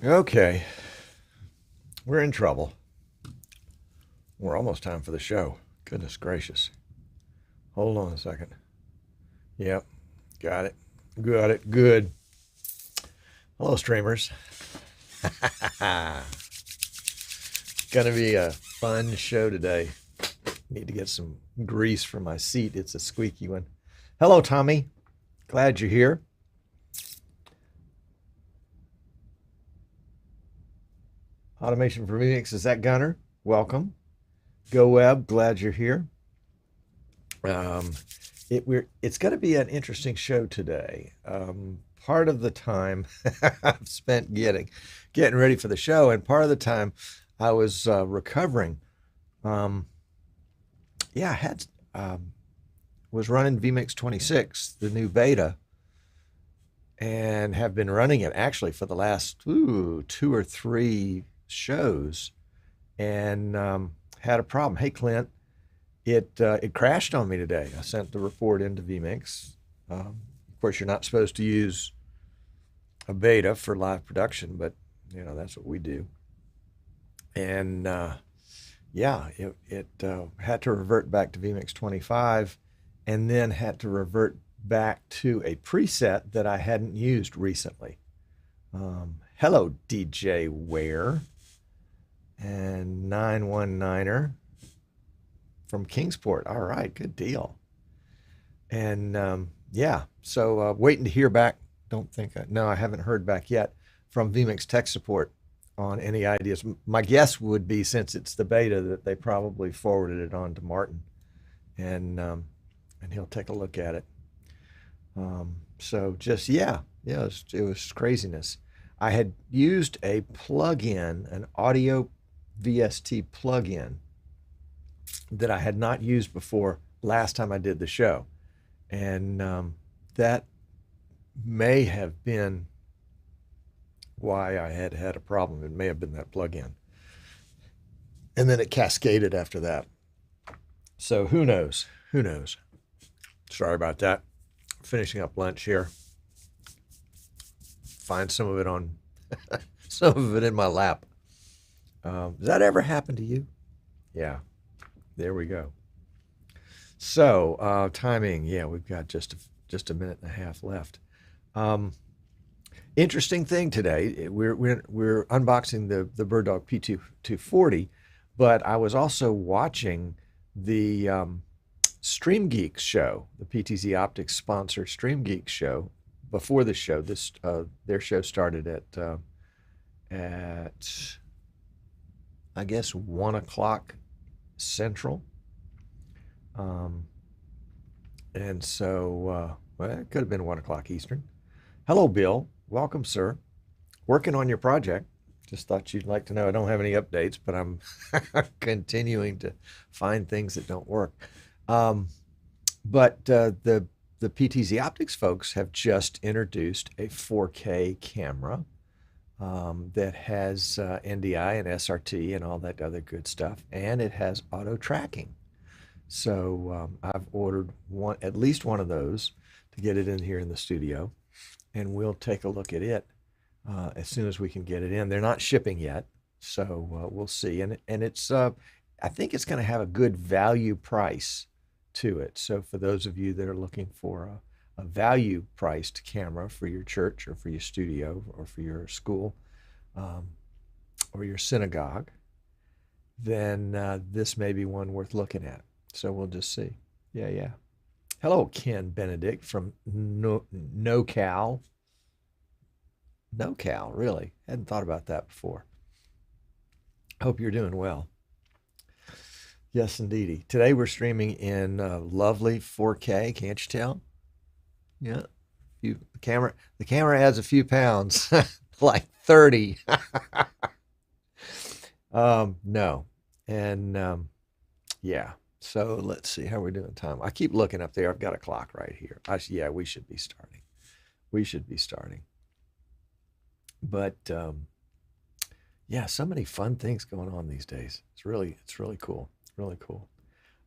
Okay, we're in trouble. We're almost time for the show. Goodness gracious. Hold on a second. Yep, got it. Got it. Good. Hello, streamers. Gonna be a fun show today. Need to get some grease for my seat. It's a squeaky one. Hello, Tommy. Glad you're here. Automation for vMix. Is that Gunner? Welcome. Go Web. Glad you're here. Um, it's going to be an interesting show today. Part of the time I've spent getting ready for the show, and part of the time I was recovering. Um, yeah, I had was running vMix 26, the new beta, and have been running it actually for the last two or three shows, and had a problem. Hey, Clint, it crashed on me today. I sent the report into vMix. Of course, you're not supposed to use a beta for live production, but that's what we do. And yeah, it had to revert back to vMix 25, and then had to revert back to a preset that I hadn't used recently. Hello, DJ Ware and 919er from Kingsport. All right, good deal. And yeah, so waiting to hear back. Don't think no, I haven't heard back yet from vMix tech support on any ideas. My guess would be, since it's the beta, that they probably forwarded it on to Martin, and he'll take a look at it. So just yeah, it was craziness. I had used a plug-in, an audio VST plug-in that I had not used before last time I did the show. And that may have been why I had had a problem. It may have been that plug-in. And then it cascaded after that. So who knows? Who knows? Sorry about that. Finishing up lunch here. Find some of it on, some of it in my lap. Does that ever happen to you? Yeah. There we go. So timing, yeah, we've got just a minute and a half left. Interesting thing today. We're unboxing the BirdDog P240, but I was also watching the Stream Geeks show, the PTZ Optics sponsor Stream Geeks show. Before the show, their show started at I guess 1 o'clock Central. And so, well, it could have been 1 o'clock Eastern. Hello, Bill. Welcome, sir. Working on your project. Just thought you'd like to know. I don't have any updates, but I'm continuing to find things that don't work. But the PTZ Optics folks have just introduced a 4K camera that has NDI and SRT and all that other good stuff, and it has auto tracking. So I've ordered at least one of those to get it in here in the studio, and we'll take a look at it as soon as we can get it in. They're not shipping yet, so we'll see. And it's I think it's going to have a good value price to it. So for those of you that are looking for a value priced camera for your church or for your studio or for your school or your synagogue, then this may be one worth looking at. So we'll just see. Yeah. Hello, Ken Benedict from NoCal. NoCal, really? Hadn't thought about that before. Hope you're doing well. Yes, indeedy. Today we're streaming in lovely 4K. Can't you tell? Yeah. The camera adds a few pounds, like 30. No. And yeah. So let's see how we're doing time. I keep looking up there. I've got a clock right here. Yeah, we should be starting. We should be starting. But yeah, so many fun things going on these days. It's really cool. Really cool.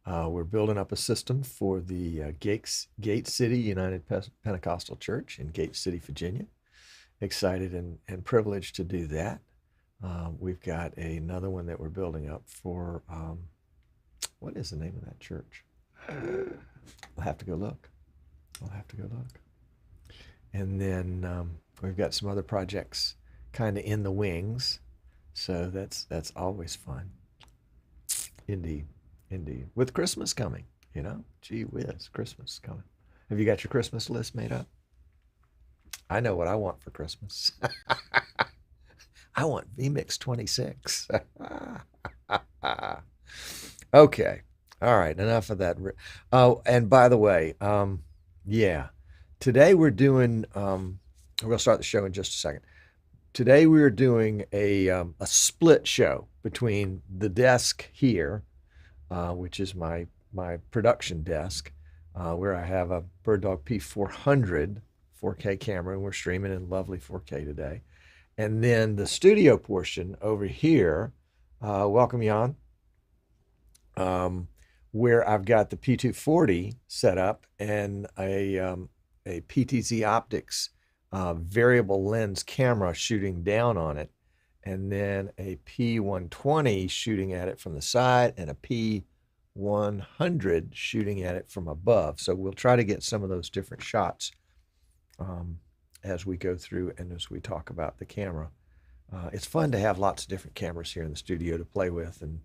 We're building up a system for the Gate City United Pentecostal Church in Gate City, Virginia. excited and privileged to do that. We've got another one that we're building up for, what is the name of that church? I'll have to go look. And then we've got some other projects kind of in the wings. So that's always fun. Indeed. With Christmas coming, gee whiz, Christmas is coming. Have you got your Christmas list made up? I know what I want for Christmas. I want vMix 26. Okay. All right. Enough of that. Oh, and by the way, yeah, today we're doing, we're going to start the show in just a second. Today we're doing a split show between the desk here, which is my production desk, where I have a BirdDog P240 4K camera, and we're streaming in lovely 4K today. And then the studio portion over here, welcome Jan, where I've got the P240 set up and a PTZ Optics variable lens camera shooting down on it, and then a P120 shooting at it from the side and a P100 shooting at it from above. So we'll try to get some of those different shots as we go through and as we talk about the camera. It's fun to have lots of different cameras here in the studio to play with and,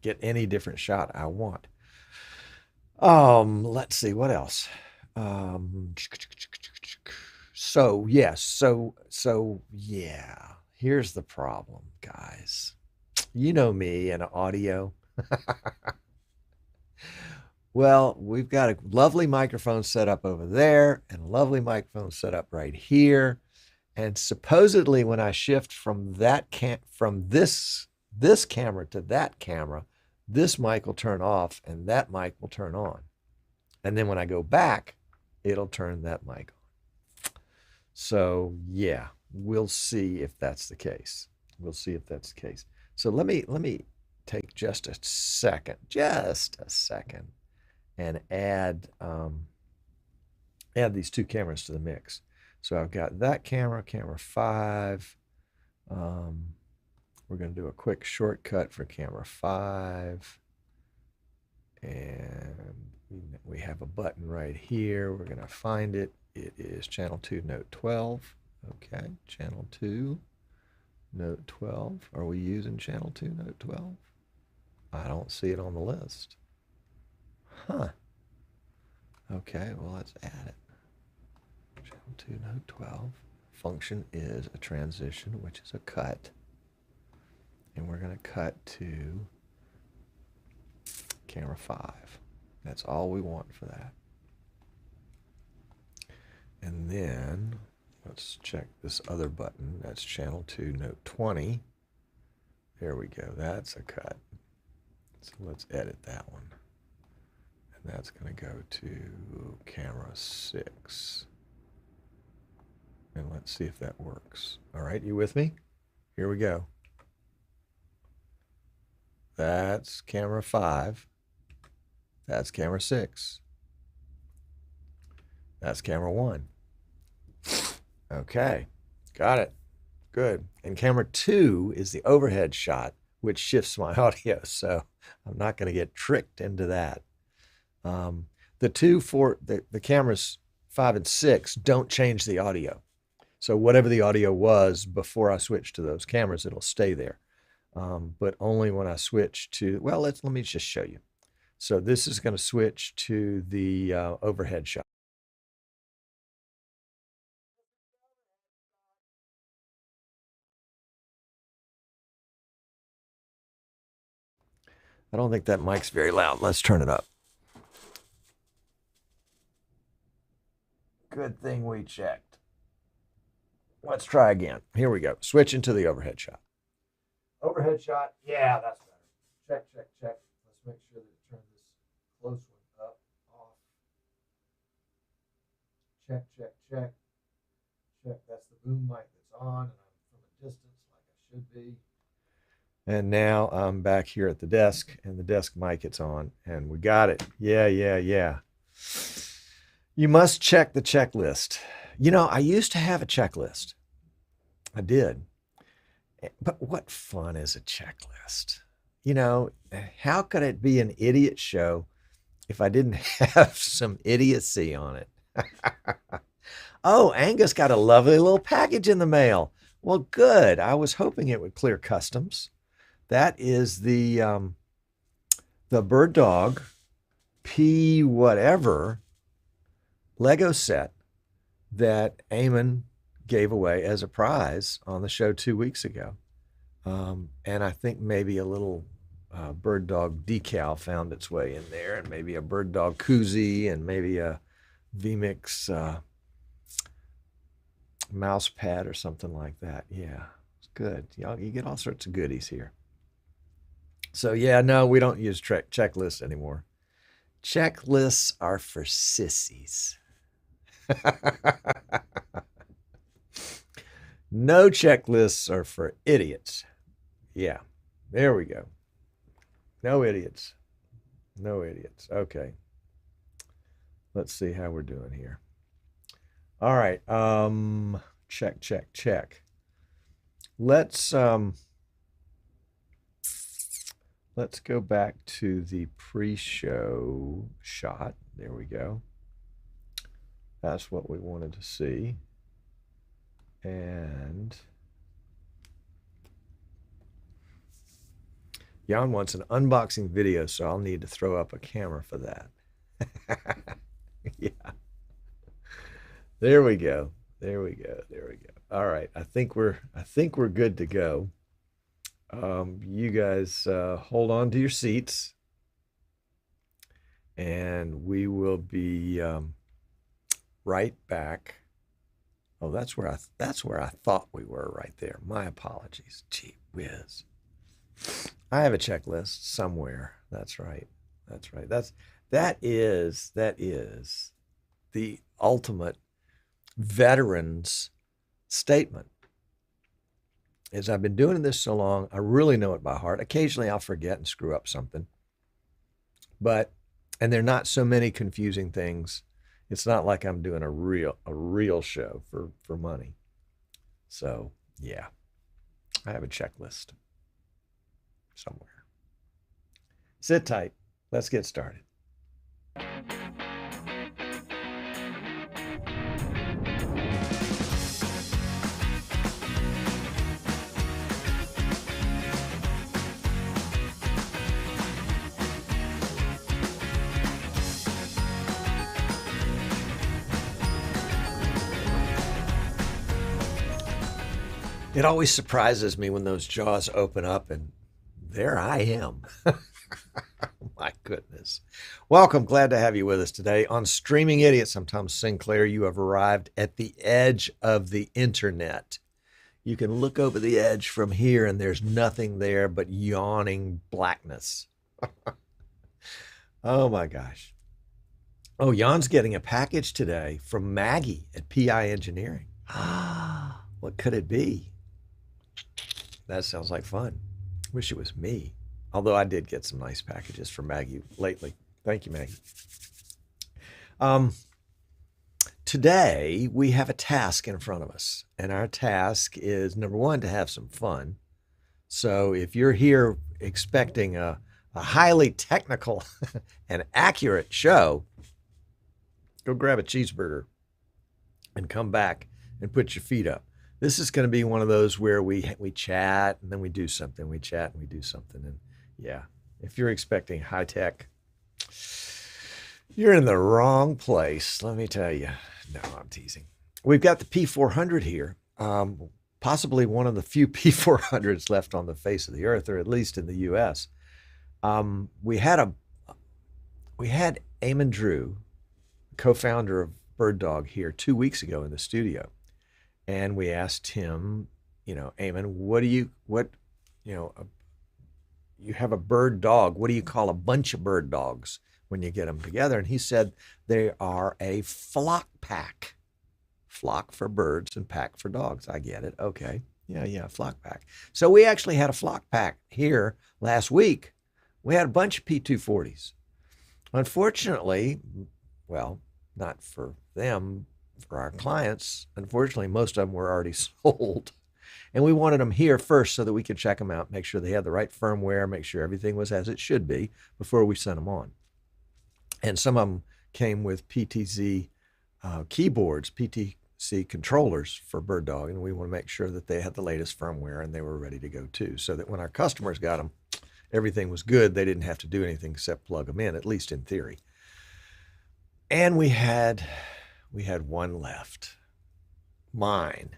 get any different shot I want. Let's see, what else? So yeah, here's the problem, guys. You know me and audio. Well, we've got a lovely microphone set up over there and a lovely microphone set up right here. And supposedly when I shift from this camera to that camera, this mic will turn off and that mic will turn on. And then when I go back, it'll turn that mic on. So yeah, we'll see if that's the case. So let me take just a second, and add these two cameras to the mix. So I've got that camera 5. We're going to do a quick shortcut for camera 5. And we have a button right here. We're going to find it. It is channel 2, note 12. Okay, channel 2, note 12. Are we using channel 2, note 12? I don't see it on the list. Huh. Okay, well, let's add it. Channel 2, note 12. Function is a transition, which is a cut. And we're going to cut to camera 5. That's all we want for that. And then let's check this other button. That's channel 2, note 20. There we go. That's a cut. So let's edit that one. And that's going to go to camera 6. And let's see if that works. All right, you with me? Here we go. That's camera 5. That's camera 6. That's camera 1. Okay, got it. Good. And camera 2 is the overhead shot, which shifts my audio, so I'm not going to get tricked into that. The cameras 5 and 6 don't change the audio. So whatever the audio was before I switched to those cameras, it'll stay there. But only when I switch to, well, let me just show you. So this is going to switch to the overhead shot. I don't think that mic's very loud. Let's turn it up. Good thing we checked. Let's try again. Here we go. Switching to the overhead shot. Overhead shot. Yeah, that's better. Check. Let's make sure that it turns this close one up, off. Check. That's the boom mic that's on, and I'm from a distance like I should be. And now I'm back here at the desk, and the desk mic it's on, and we got it. Yeah. You must check the checklist. I used to have a checklist. I did. But what fun is a checklist? You know, how could it be an idiot show if I didn't have some idiocy on it? Oh, Angus got a lovely little package in the mail. Well, good. I was hoping it would clear customs. That is the BirdDog P whatever Lego set that Eamon gave away as a prize on the show 2 weeks ago. And I think maybe a little BirdDog decal found its way in there, and maybe a BirdDog koozie, and maybe a vMix mouse pad or something like that. Yeah, it's good. You get all sorts of goodies here. So yeah, no, we don't use checklists anymore. Checklists are for sissies. No checklists are for idiots. Yeah, there we go. No idiots. No idiots. Okay. Let's see how we're doing here. All right. Check. Let's go back to the pre-show shot. There we go. That's what we wanted to see. And Jan wants an unboxing video, so I'll need to throw up a camera for that. Yeah. There we go. All right. I think we're good to go. You guys hold on to your seats, and we will be right back. Oh, that's where I thought we were right there. My apologies. Gee whiz. I have a checklist somewhere. That's right. That is the ultimate veteran's statement. As I've been doing this so long, I really know it by heart. Occasionally I'll forget and screw up something. And there are not so many confusing things. It's not like I'm doing a real show for money. So yeah, I have a checklist somewhere. Sit tight. Let's get started. It always surprises me when those jaws open up and there I am. My goodness. Welcome. Glad to have you with us today on Streaming Idiots. I'm Tom Sinclair. You have arrived at the edge of the internet. You can look over the edge from here and there's nothing there but yawning blackness. Oh my gosh. Oh, Jan's getting a package today from Maggie at PI Engineering. What could it be? That sounds like fun. Wish it was me. Although I did get some nice packages from Maggie lately. Thank you, Maggie. Today, we have a task in front of us. And our task is, number one, to have some fun. So if you're here expecting a highly technical and accurate show, go grab a cheeseburger and come back and put your feet up. This is going to be one of those where we chat and then we do something. We chat and we do something. And yeah, if you're expecting high tech, you're in the wrong place. Let me tell you. No, I'm teasing. We've got the P400 here. Possibly one of the few P400s left on the face of the earth, or at least in the U.S. We had Eamon Drew, co-founder of BirdDog, here 2 weeks ago in the studio. And we asked him, Eamon, you have a bird dog. What do you call a bunch of bird dogs when you get them together? And he said they are a flock pack. Flock for birds and pack for dogs. I get it. Okay. Yeah, flock pack. So we actually had a flock pack here last week. We had a bunch of P240s. Unfortunately, well, not for them, for our clients, unfortunately, most of them were already sold. And we wanted them here first so that we could check them out, make sure they had the right firmware, make sure everything was as it should be before we sent them on. And some of them came with PTZ keyboards, PTZ controllers for BirdDog, and we want to make sure that they had the latest firmware and they were ready to go too, so that when our customers got them, everything was good. They didn't have to do anything except plug them in, at least in theory. And we had one left. Mine.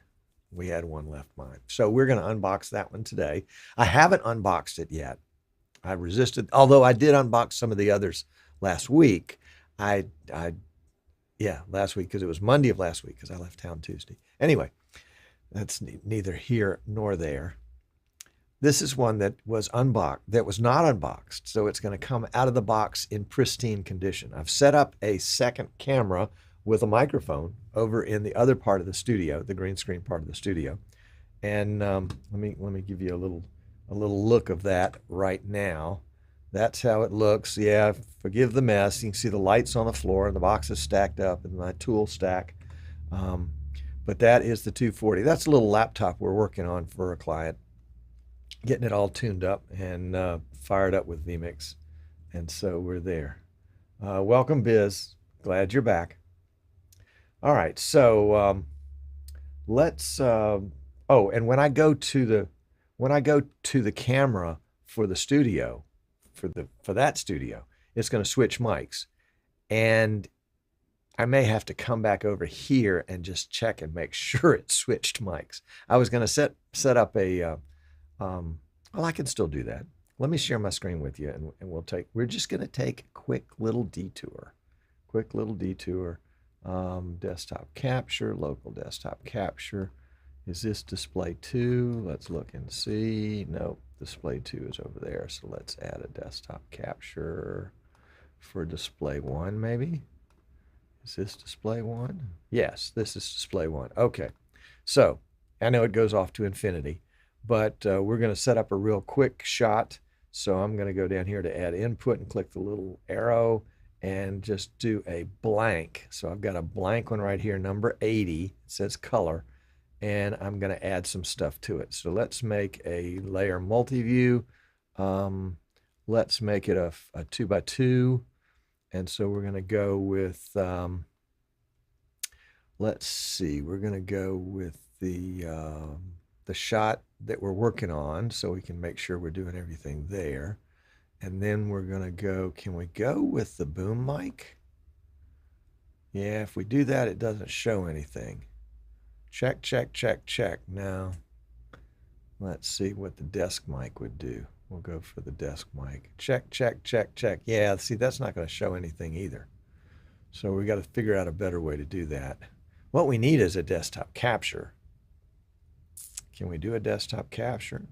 We had one left, mine. So we're going to unbox that one today. I haven't unboxed it yet. I resisted, although I did unbox some of the others last week. Last week, because it was Monday of last week, because I left town Tuesday. Anyway, that's neither here nor there. This is one that was unboxed, that was not unboxed, so it's going to come out of the box in pristine condition. I've set up a second camera with a microphone over in the other part of the studio, the green screen part of the studio, and let me give you a little look of that right now. That's how it looks. Yeah, forgive the mess. You can see the lights on the floor and the box is stacked up in my tool stack. But that is the 240. That's a little laptop we're working on for a client, getting it all tuned up and fired up with vMix. And so we're there. Welcome, Biz. Glad you're back. All right, so let's. And when I go to the camera for the studio, for that studio, it's going to switch mics, and I may have to come back over here and just check and make sure it switched mics. I was going to set up a. Well, I can still do that. Let me share my screen with you, and we're just going to take a quick little detour. Desktop capture, local desktop capture. Is this display 2? Let's look and see. Nope, display 2 is over there. So let's add a desktop capture for display 1, maybe. Is this display 1? Yes, this is display 1. Okay, so I know it goes off to infinity, but we're going to set up a real quick shot. So I'm going to go down here to add input and click the little arrow and just do a blank. So I've got a blank one right here, number 80. It says color, and I'm going to add some stuff to it. So let's make a layer multi-view. Let's make it a 2x2. And so we're going to go with, let's see, we're going to go with the shot that we're working on, so we can make sure we're doing everything there. And then we're going to go, can we go with the boom mic? Yeah, if we do that, it doesn't show anything. Check, check, check, check. Now, let's see what the desk mic would do. We'll go for the desk mic. Check, check, check, check. Yeah, see, that's not going to show anything either. So we got to figure out a better way to do that. What we need is a desktop capture. Can we do a desktop capture?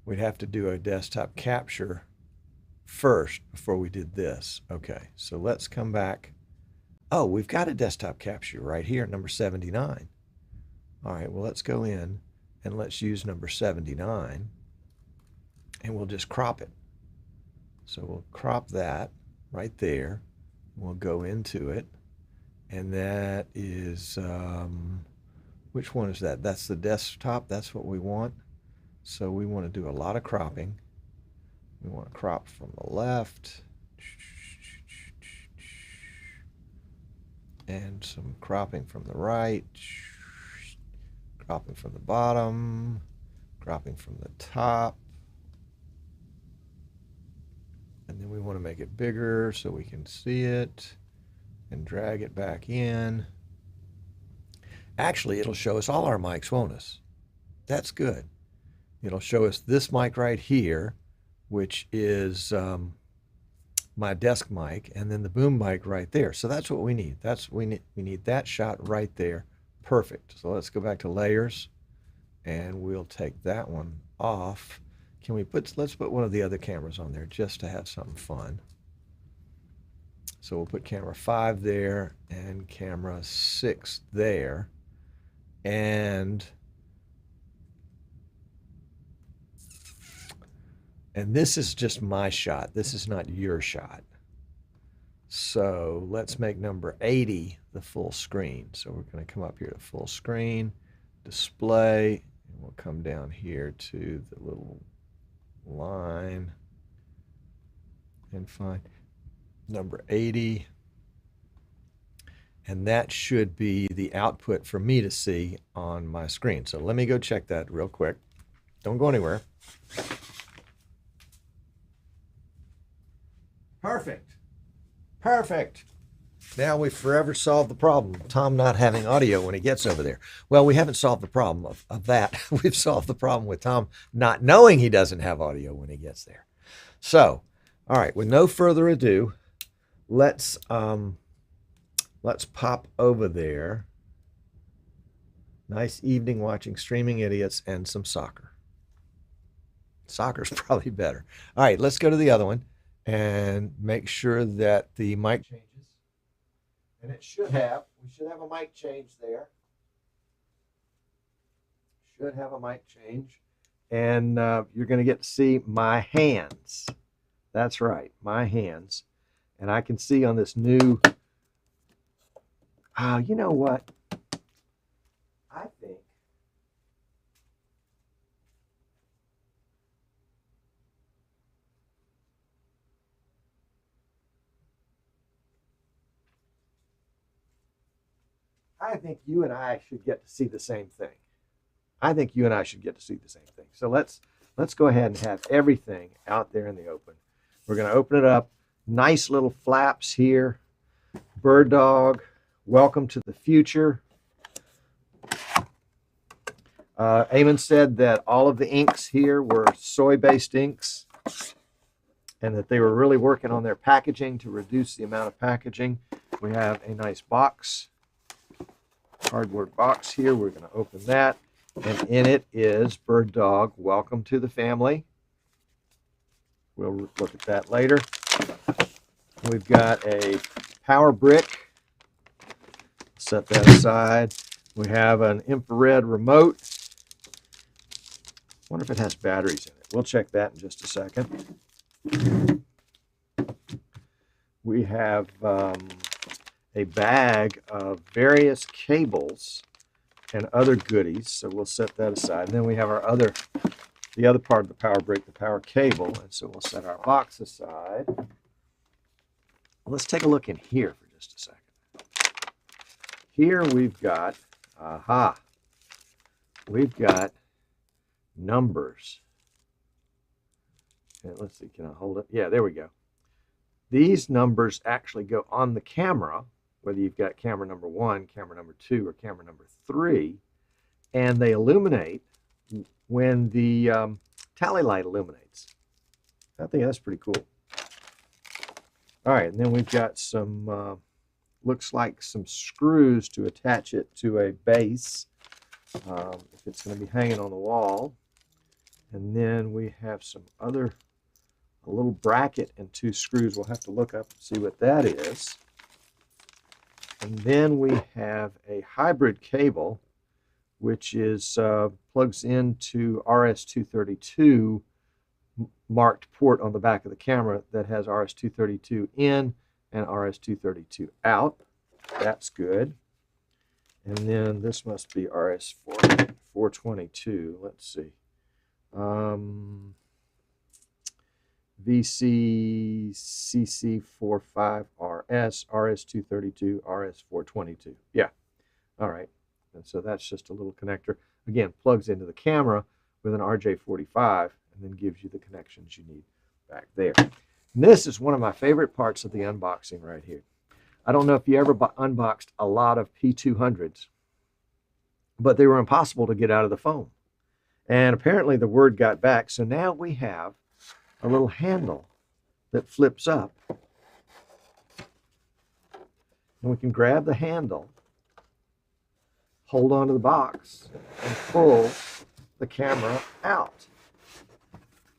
We'd have to do a desktop capture first before we did this. Okay, so let's come back. Oh, we've got a desktop capture right here, number 79. All right, well, let's go in and let's use number 79, and we'll just crop it. So we'll crop that right there. We'll go into it, and that is, which one is that? That's the desktop. That's what we want. So we want to do a lot of cropping. We want to crop from the left and some cropping from the right, cropping from the bottom, cropping from the top. And then we want to make it bigger so we can see it and drag it back in. Actually, it'll show us all our mics, won't it? That's good. It'll show us this mic right here, which is my desk mic, and then the boom mic right there. So that's what we need. We need that shot right there. Perfect. So let's go back to layers, and we'll take that one off. Let's put one of the other cameras on there just to have something fun. So we'll put camera 5 there and camera 6 there. And this is just my shot. This is not your shot. So let's make number 80 the full screen. So we're going to come up here to full screen, display, And we'll come down here to the little line and find number 80. And that should be the output for me to see on my screen. So let me go check that real quick. Don't go anywhere. Perfect. Perfect. Now we've forever solved the problem. Tom not having audio when he gets over there. Well, we haven't solved the problem of that. We've solved the problem with Tom not knowing he doesn't have audio when he gets there. So, all right, with no further ado, let's pop over there. Nice evening watching Streaming Idiots and some soccer. Soccer's probably better. All right, let's go to the other one and make sure that the mic changes. And we should have a mic change there. Should have a mic change. And you're going to get to see my hands. That's right, my hands. And I can see on this new, you know what? I think you and I should get to see the same thing. So let's go ahead and have everything out there in the open. We're going to open it up. Nice little flaps here. BirdDog, welcome to the future. Eamon said that all of the inks here were soy-based inks and that they were really working on their packaging to reduce the amount of packaging. We have a nice box. Cardboard box here. We're going to open that, and in it is BirdDog, welcome to the family. We'll look at that later. We've got a power brick. Set that aside. We have an infrared remote. Wonder if it has batteries in it. We'll check that in just a second. We have a bag of various cables and other goodies. So we'll set that aside. And then we have the other part of the power brick, the power cable. And so we'll set our box aside. Let's take a look in here for just a second. Here we've got, we've got numbers. And let's see, can I hold it? Yeah, there we go. These numbers actually go on the camera, whether you've got camera number 1, camera number 2, or camera number 3, and they illuminate when the tally light illuminates. I think that's pretty cool. All right, and then we've got some, looks like some screws to attach it to a base if it's going to be hanging on the wall. And then we have some other, a little bracket and 2 screws. We'll have to look up and see what that is. And then we have a hybrid cable, which is plugs into RS-232 marked port on the back of the camera that has RS-232 in and RS-232 out. That's good. And then this must be RS-422. Let's see. VCCC45RS, RS-232, RS-422. Yeah. All right. And so that's just a little connector. Again, plugs into the camera with an RJ45 and then gives you the connections you need back there. And this is one of my favorite parts of the unboxing right here. I don't know if you ever unboxed a lot of P200s, but they were impossible to get out of the foam. And apparently the word got back. So now we have a little handle that flips up. And we can grab the handle, hold onto the box, and pull the camera out.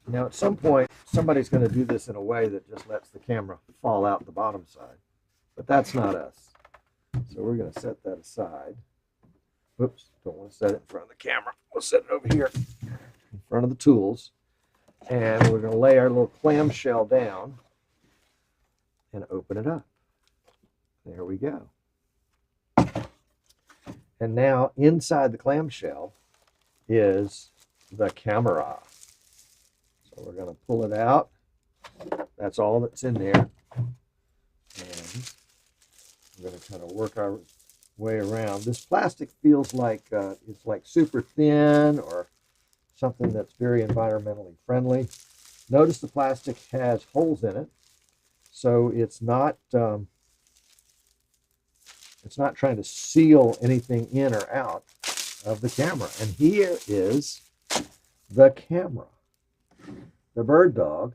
Now, at some point, somebody's going to do this in a way that just lets the camera fall out the bottom side. But that's not us. So we're going to set that aside. Whoops, don't want to set it in front of the camera. We'll set it over here in front of the tools. And we're going to lay our little clamshell down and open it up. There we go. And now inside the clamshell is the camera. So we're going to pull it out. That's all that's in there. And we're going to kind of work our way around. This plastic feels like it's like super thin or something that's very environmentally friendly. Notice the plastic has holes in it, so it's not trying to seal anything in or out of the camera. And here is the camera, the BirdDog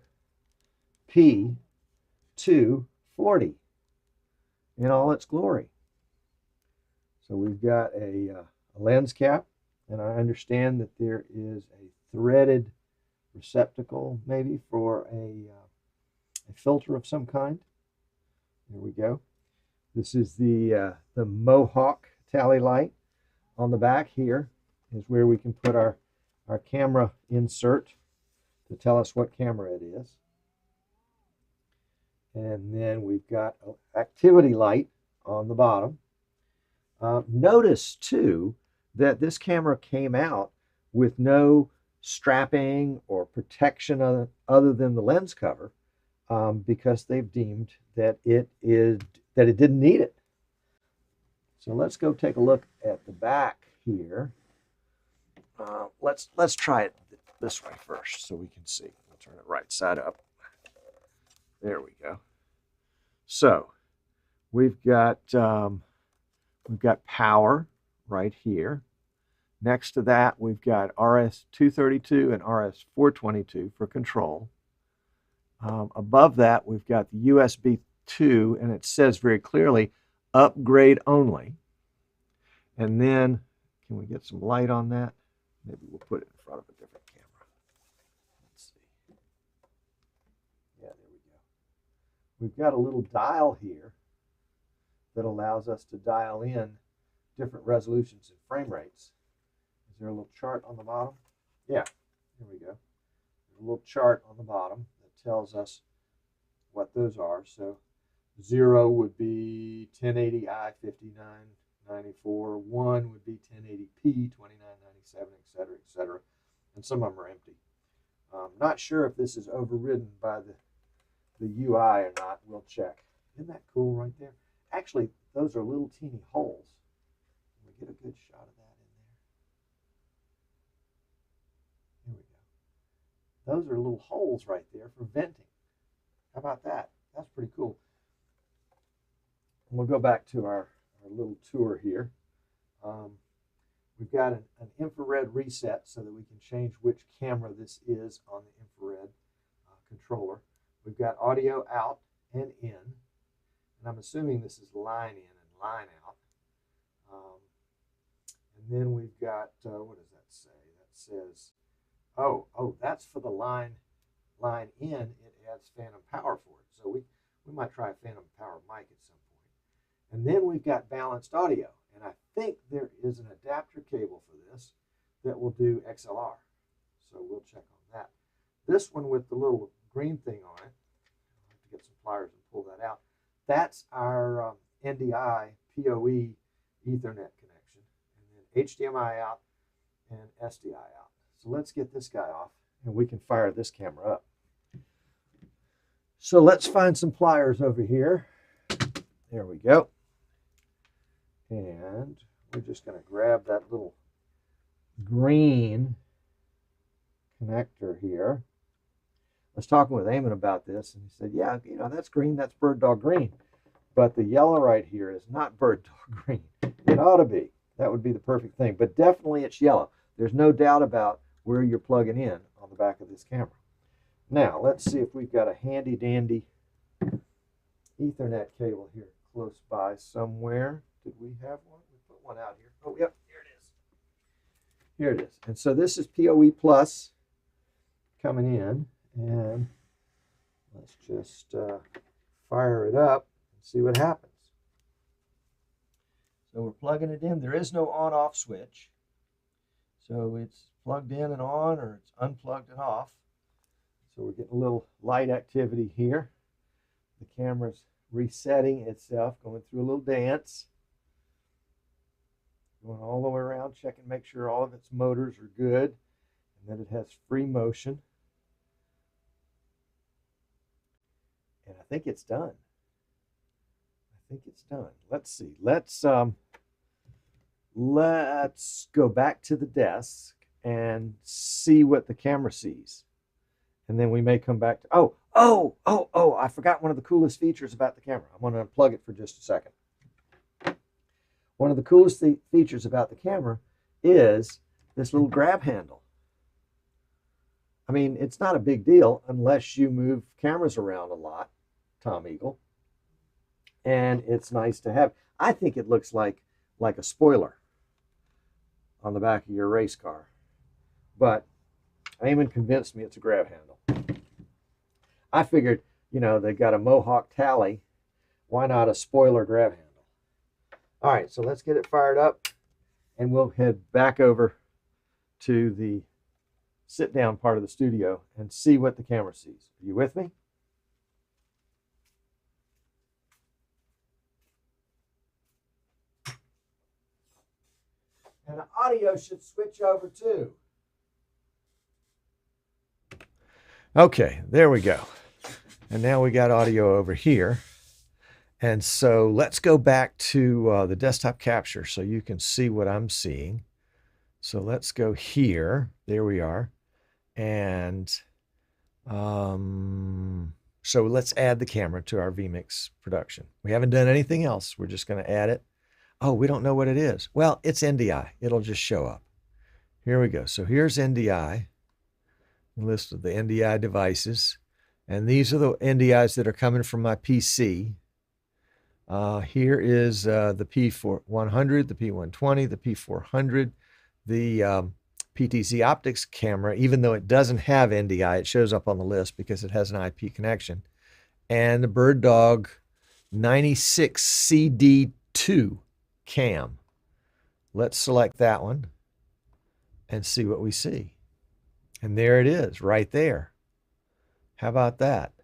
P240 in all its glory. So we've got a lens cap, and I understand that there is a threaded receptacle maybe for a filter of some kind. There we go. This is the Mohawk tally light. On the back here is where we can put our camera insert to tell us what camera it is. And then we've got an activity light on the bottom. Notice too that this camera came out with no strapping or protection other than the lens cover, because they've deemed that it didn't need it. So let's go take a look at the back here. Let's try it this way first so we can see. We'll turn it right side up. There we go. So we've got power right here. Next to that, we've got RS-232 and RS-422 for control. Above that, we've got the USB 2, and it says very clearly, upgrade only. And then, can we get some light on that? Maybe we'll put it in front of a different camera. Let's see. Yeah, there we go. We've got a little dial here that allows us to dial in different resolutions and frame rates. Is there a little chart on the bottom? Yeah, here we go. There's a little chart on the bottom that tells us what those are. So 0 would be 1080i 5994, 1 would be 1080p 2997, etc., etc. And some of them are empty. Not sure if this is overridden by the UI or not. We'll check. Isn't that cool right there? Actually, those are little teeny holes. Can we get a good shot of that in there? Here we go. Those are little holes right there for venting. How about that? That's pretty cool. We'll go back to our little tour here. We've got an infrared reset so that we can change which camera this is on the infrared controller. We've got audio out and in. And I'm assuming this is line in and line out. And then we've got, what does that say? That says, oh, that's for the line in. It adds phantom power for it. So we might try a phantom power mic at some point. And then we've got balanced audio. And I think there is an adapter cable for this that will do XLR. So we'll check on that. This one with the little green thing on it, I'll have to get some pliers and pull that out. That's our NDI PoE Ethernet connection. And then HDMI out and SDI out. So let's get this guy off and we can fire this camera up. So let's find some pliers over here. There we go. And we're just going to grab that little green connector here. I was talking with Eamon about this, and he said, yeah, that's green, that's BirdDog green. But the yellow right here is not BirdDog green. It ought to be. That would be the perfect thing. But definitely it's yellow. There's no doubt about where you're plugging in on the back of this camera. Now, let's see if we've got a handy-dandy Ethernet cable here close by somewhere. Did we have one? We put one out here. Oh, yep, here it is. Here it is. And so this is PoE Plus coming in. And let's just fire it up and see what happens. So we're plugging it in. There is no on-off switch. So it's plugged in and on, or it's unplugged and off. So we're getting a little light activity here. The camera's resetting itself, going through a little dance. Going all the way around, checking, make sure all of its motors are good and that it has free motion. And I think it's done. I think it's done. Let's see. Let's go back to the desk and see what the camera sees. And then we may come back to, I forgot one of the coolest features about the camera. I'm going to unplug it for just a second. One of the coolest features about the camera is this little grab handle. I mean, it's not a big deal unless you move cameras around a lot, Tom Eagle. And it's nice to have. I think it looks like a spoiler on the back of your race car. But Eamon convinced me it's a grab handle. I figured, they got a Mohawk Tally. Why not a spoiler grab handle? All right, so let's get it fired up, and we'll head back over to the sit-down part of the studio and see what the camera sees. Are you with me? And the audio should switch over too. Okay, there we go. And now we got audio over here. And so let's go back to the desktop capture so you can see what I'm seeing. So let's go here. There we are. And so let's add the camera to our vMix production. We haven't done anything else. We're just going to add it. Oh, we don't know what it is. Well, it's NDI. It'll just show up. Here we go. So here's NDI. List of the NDI devices, and these are the NDIs that are coming from my PC. Here is the P100, the P120, the P400, the PTZ optics camera. Even though it doesn't have NDI, it shows up on the list because it has an IP connection, and the BirdDog 96 CD2 cam. Let's select that one and see what we see. And there it is, right there. How about that?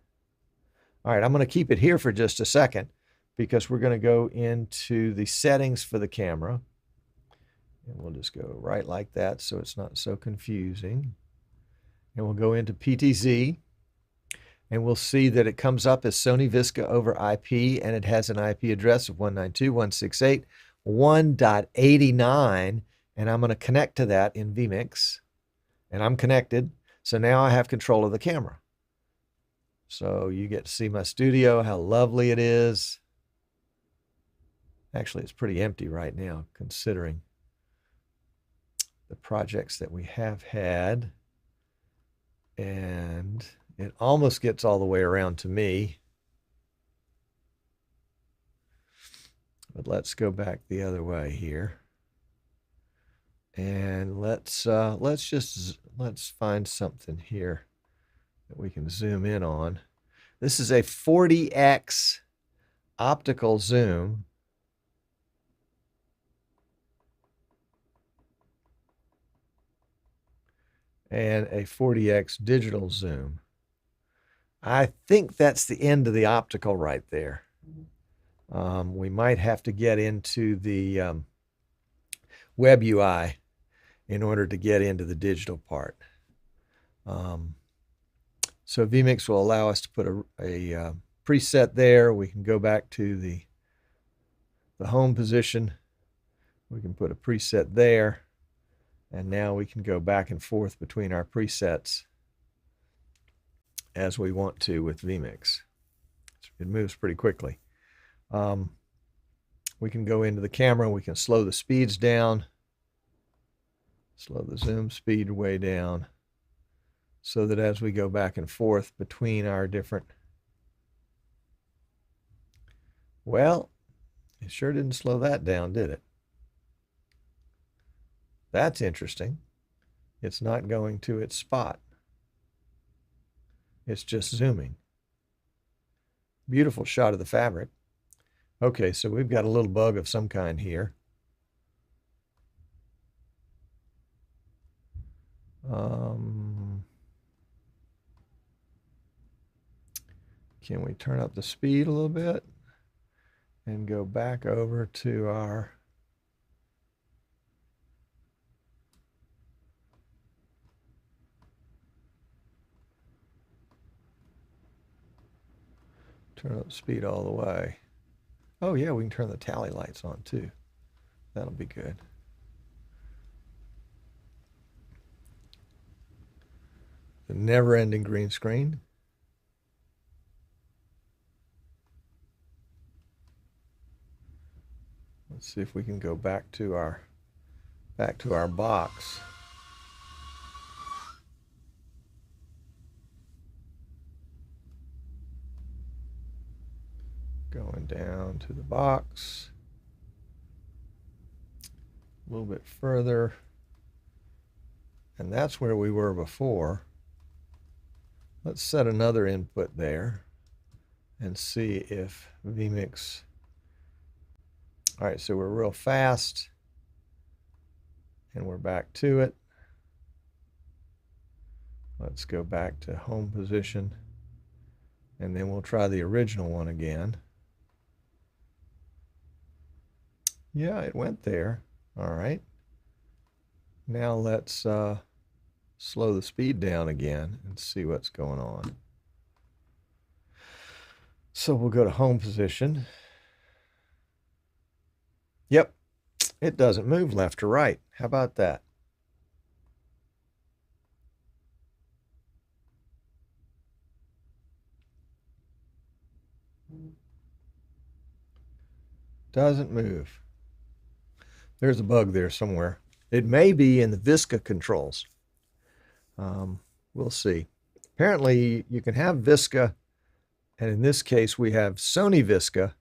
All right, I'm going to keep it here for just a second because we're going to go into the settings for the camera. And we'll just go right like that so it's not so confusing. And we'll go into PTZ, and we'll see that it comes up as Sony Visca over IP, and it has an IP address of 192.168.1.89, and I'm going to connect to that in vMix. And I'm connected, so now I have control of the camera. So you get to see my studio, how lovely it is. Actually, it's pretty empty right now, considering the projects that we have had. And it almost gets all the way around to me. But let's go back the other way here. And let's find something here that we can zoom in on. This is a 40x optical zoom. And a 40x digital zoom. I think that's the end of the optical right there. We might have to get into the web UI in order to get into the digital part. So vMix will allow us to put a preset there. We can go back to the home position. We can put a preset there. And now we can go back and forth between our presets as we want to with vMix. It moves pretty quickly. We can go into the camera. We can slow the speeds down. Slow the zoom speed way down so that as we go back and forth between our different... Well, it sure didn't slow that down, did it? That's interesting. It's not going to its spot. It's just zooming. Beautiful shot of the fabric. Okay, so we've got a little bug of some kind here. Can we turn up the speed a little bit and go back over to our Turn up speed all the way. Oh yeah, we can turn the tally lights on too. That'll be good. The never-ending green screen. Let's see if we can go back to our box. Going down to the box. A little bit further. And that's where we were before. Let's set another input there and see if vMix. All right, so we're real fast and we're back to it. Let's go back to home position and then we'll try the original one again. Yeah, it went there. All right. Now let's slow the speed down again and see what's going on. So we'll go to home position. Yep, it doesn't move left or right. How about that? Doesn't move. There's a bug there somewhere. It may be in the Visca controls. We'll see. Apparently, you can have Visca, and in this case, we have Sony Visca,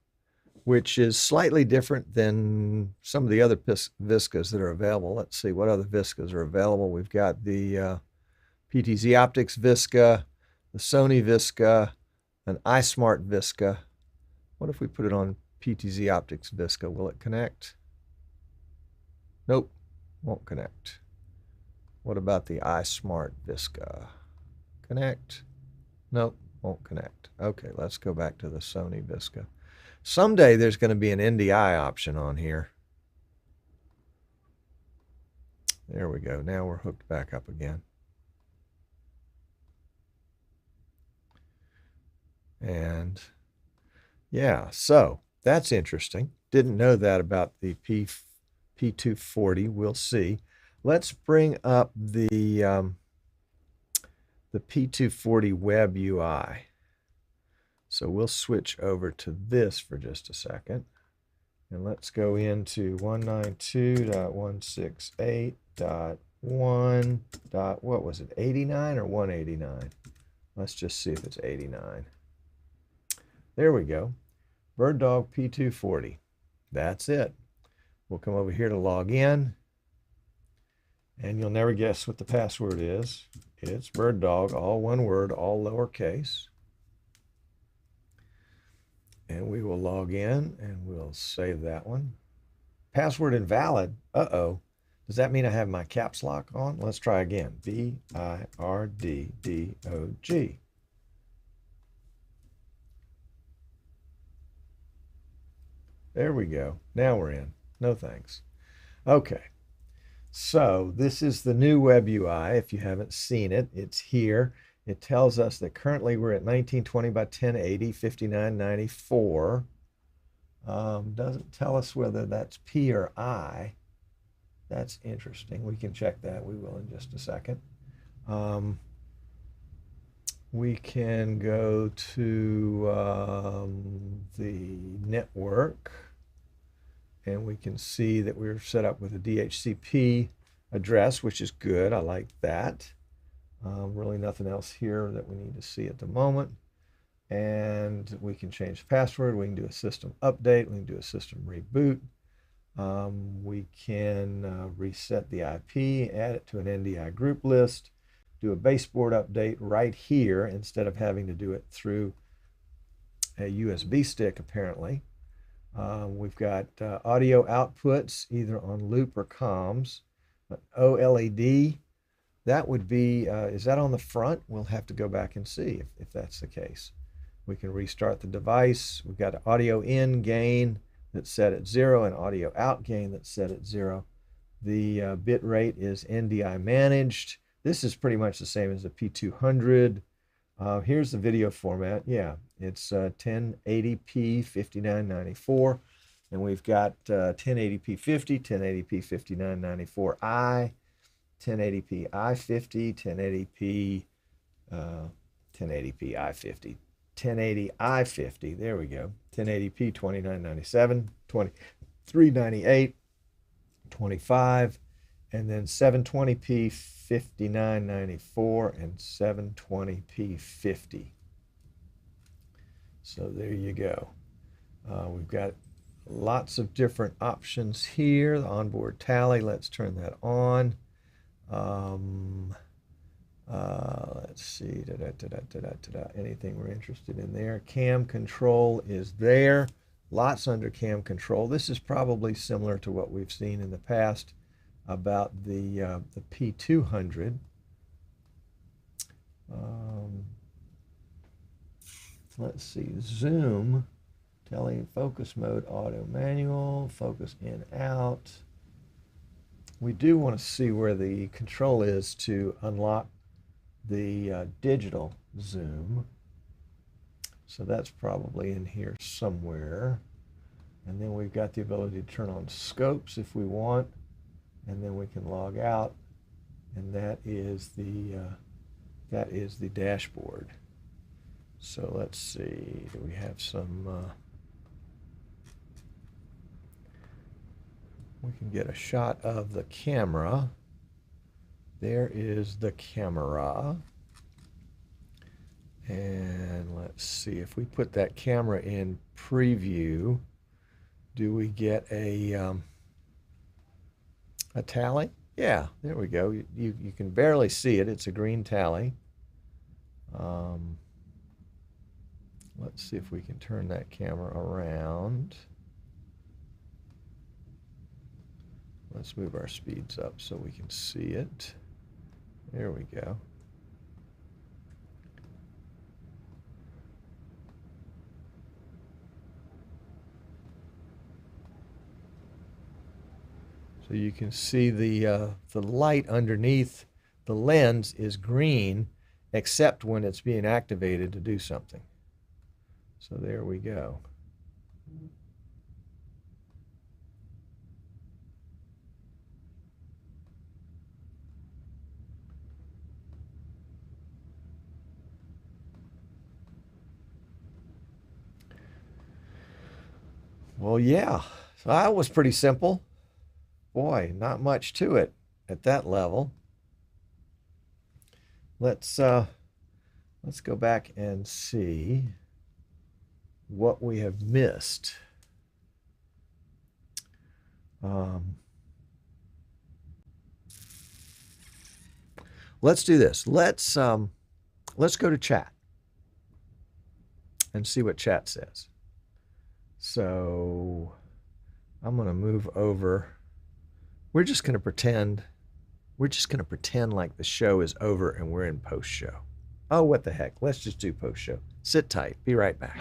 which is slightly different than some of the other Viscas that are available. Let's see what other Viscas are available. We've got the PTZ Optics Visca, the Sony Visca, an iSmart Visca. What if we put it on PTZ Optics Visca? Will it connect? Nope, won't connect. What about the iSmart Visca? Connect? Nope, won't connect. Okay, let's go back to the Sony Visca. Someday there's going to be an NDI option on here. There we go. Now we're hooked back up again. And yeah, so that's interesting. Didn't know that about the P240. We'll see. Let's bring up the P240 web UI. So we'll switch over to this for just a second. And let's go into 192.168.1. What was it, 89 or 189? Let's just see if it's 89. There we go. BirdDog P240. That's it. We'll come over here to log in. And you'll never guess what the password is. It's BirdDog, all one word, all lowercase. And we will log in and we'll save that one. Password invalid. Uh-oh. Does that mean I have my caps lock on? Let's try again. BirdDog. There we go. Now we're in. No thanks. Okay. So this is the new web UI. If you haven't seen it, it's here. It tells us that currently we're at 1920 by 1080, 5994. Doesn't tell us whether that's P or I. That's interesting. We can check that. We will in just a second. We can go to the network, and we can see that we're set up with a DHCP address, which is good. I like that. Really nothing else here that we need to see at the moment. And we can change the password. We can do a system update. We can do a system reboot. We can reset the IP, add it to an NDI group list, do a baseboard update right here instead of having to do it through a USB stick, apparently. We've got audio outputs either on loop or comms. OLED, that would be, is that on the front? We'll have to go back and see if that's the case. We can restart the device. We've got audio in gain that's set at 0 and audio out gain that's set at 0. The bit rate is NDI managed. This is pretty much the same as the P200. Here's the video format. Yeah, it's 1080p 5994, and we've got 1080p 50, 1080p 5994i, 1080p i50, 1080p 1080p i50, 1080 i50. There we go. 1080p 2997, 2398, 25, and then 720p 5994 and 720p 50. So there you go. We've got lots of different options here. The onboard tally, let's turn that on. Let's see, anything we're interested in there. Cam control is there. Lots under cam control. This is probably similar to what we've seen in the past about the P200. Let's see, zoom, telling focus mode, auto manual, focus in, out. We do want to see where the control is to unlock the digital zoom. So that's probably in here somewhere. And then we've got the ability to turn on scopes if we want. And then we can log out. And that is the dashboard. So let's see, do we have some, we can get a shot of the camera. There is the camera. And let's see, if we put that camera in preview, do we get a tally? Yeah, there we go. You can barely see it. It's a green tally. Let's see if we can turn that camera around. Let's move our speeds up so we can see it. There we go. So you can see the light underneath the lens is green, except when it's being activated to do something. So there we go. Well, yeah, so that was pretty simple. Boy, not much to it at that level. Let's go back and see what we have missed. Let's do this. Let's go to chat and see what chat says. So I'm going to move over. We're just going to pretend like the show is over and we're in post-show. Oh, what the heck? Let's just do post-show. Sit tight. Be right back.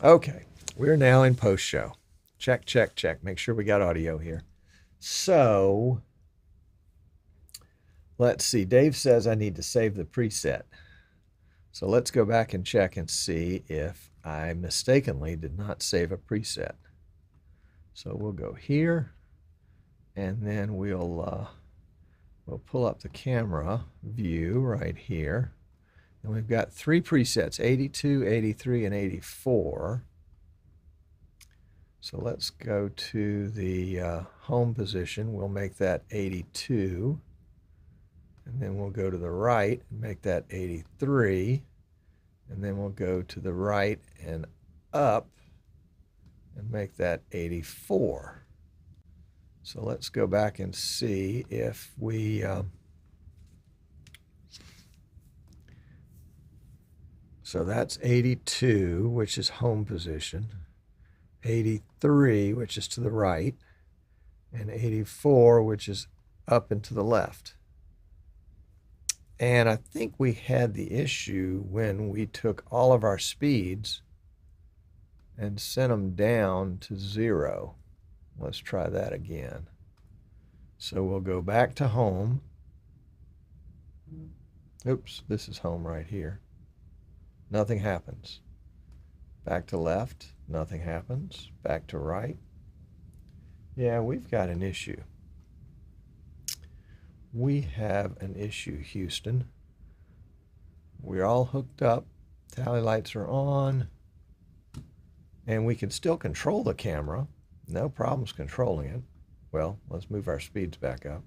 Okay, we're now in post-show. Check, check, check. Make sure we got audio here. So, let's see. Dave says I need to save the preset. So let's go back and check and see if I mistakenly did not save a preset. So we'll go here, and then we'll pull up the camera view right here. And we've got 3 presets, 82, 83, and 84. So let's go to the home position. We'll make that 82. And then we'll go to the right and make that 83. And then we'll go to the right and up and make that 84. So let's go back and see if we... so that's 82, which is home position. 83, which is to the right. And 84, which is up and to the left. And I think we had the issue when we took all of our speeds and sent them down to 0. Let's try that again. So we'll go back to home. Oops, this is home right here. Nothing happens. Back to left, nothing happens. Back to right. Yeah, we've got an issue. We have an issue, Houston. We're all hooked up. Tally lights are on. And we can still control the camera. No problems controlling it. Well, let's move our speeds back up.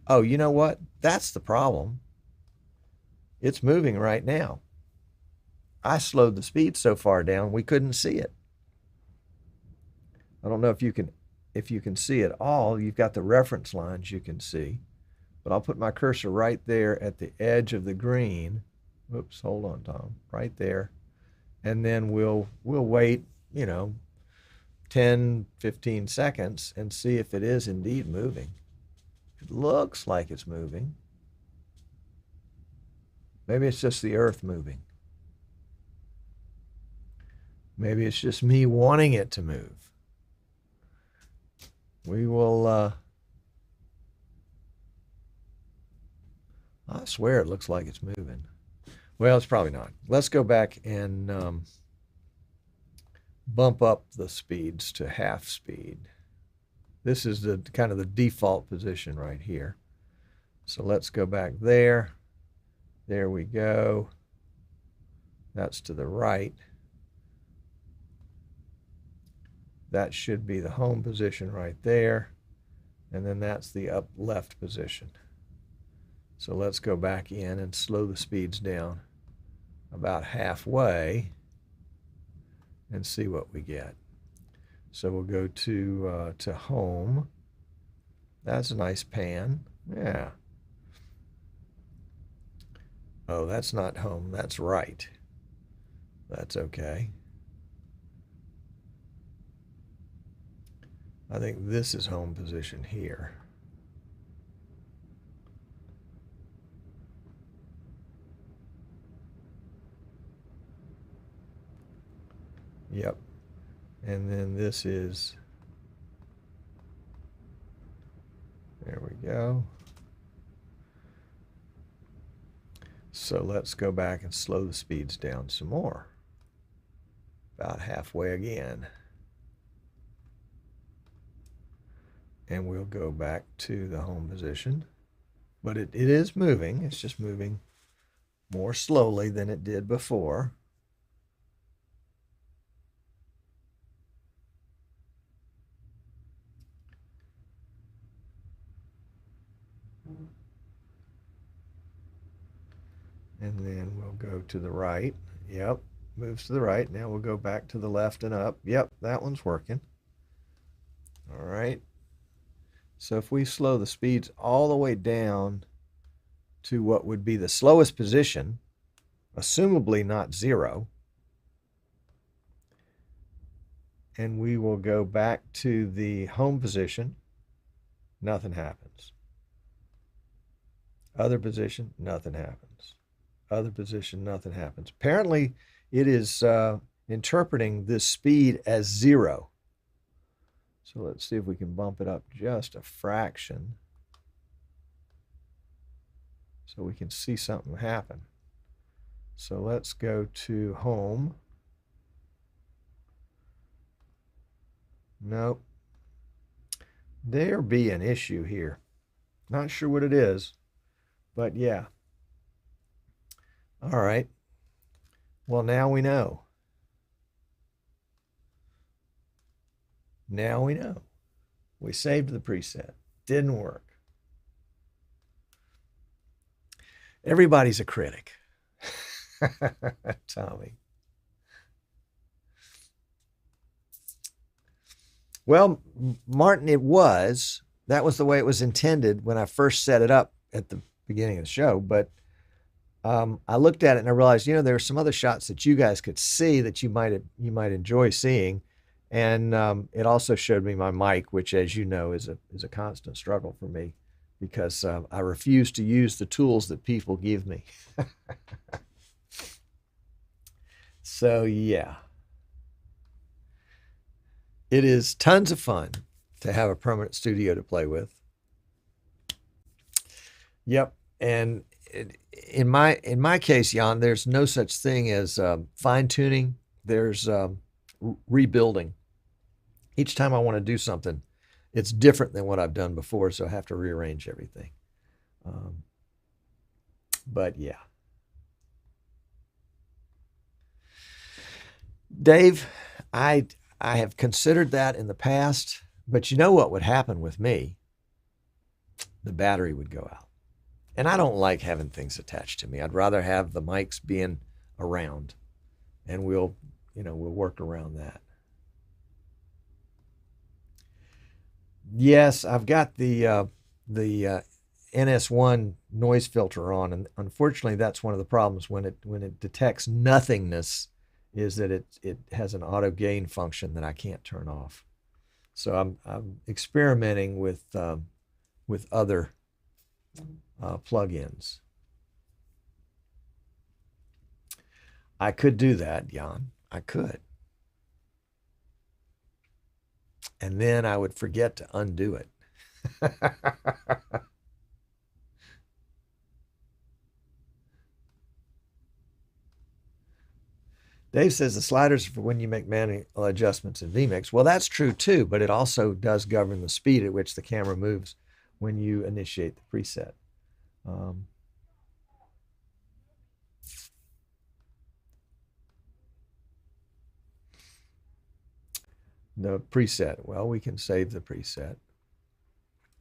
Oh, you know what? That's the problem. It's moving right now. I slowed the speed so far down we couldn't see it. I don't know if you can see it all. You've got the reference lines you can see. But I'll put my cursor right there at the edge of the green. Whoops, hold on, Tom. Right there. And then we'll wait, 10, 15 seconds and see if it is indeed moving. It looks like it's moving. Maybe it's just the earth moving. Maybe it's just me wanting it to move. We will... I swear it looks like it's moving. Well, it's probably not. Let's go back and bump up the speeds to half speed. This is the kind of the default position right here. So let's go back there. There we go. That's to the right. That should be the home position right there. And then that's the up left position. So let's go back in and slow the speeds down about halfway and see what we get. So we'll go to home. That's a nice pan. Yeah. Oh, that's not home. That's right. That's okay. I think this is home position here. Yep. And then this is, there we go. So let's go back and slow the speeds down some more. About halfway again. And we'll go back to the home position. But it is moving. It's just moving more slowly than it did before. And then we'll go to the right. Yep, moves to the right. Now we'll go back to the left and up. Yep, that one's working. All right. So if we slow the speeds all the way down to what would be the slowest position, assumably not 0, and we will go back to the home position, nothing happens. Other position, nothing happens. Other position, nothing happens. Apparently, it is interpreting this speed as 0. So let's see if we can bump it up just a fraction so we can see something happen. So let's go to home. Nope. There be an issue here. Not sure what it is, but yeah. All right. Well, now we know. Now we know. We saved the preset. Didn't work. Everybody's a critic. Tommy. Well, Martin, that was the way it was intended when I first set it up at the beginning of the show. But I looked at it and I realized, there are some other shots that you guys could see that you might enjoy seeing, and it also showed me my mic, which, as you know, is a constant struggle for me because I refuse to use the tools that people give me. So yeah, it is tons of fun to have a permanent studio to play with. Yep, and in my case, Jan, there's no such thing as fine tuning. There's rebuilding. Each time I want to do something, it's different than what I've done before, so I have to rearrange everything. But yeah. Dave, I have considered that in the past, but you know what would happen with me? The battery would go out. And I don't like having things attached to me. I'd rather have the mics being around, and we'll work around that. Yes, I've got the NS1 noise filter on, and unfortunately, that's one of the problems when it detects nothingness, is that it has an auto gain function that I can't turn off. So I'm experimenting with other plugins. I could do that, Jan. I could. And then I would forget to undo it. Dave says the sliders are for when you make manual adjustments in vMix. Well, that's true too, but it also does govern the speed at which the camera moves when you initiate the preset. The preset, well, we can save the preset.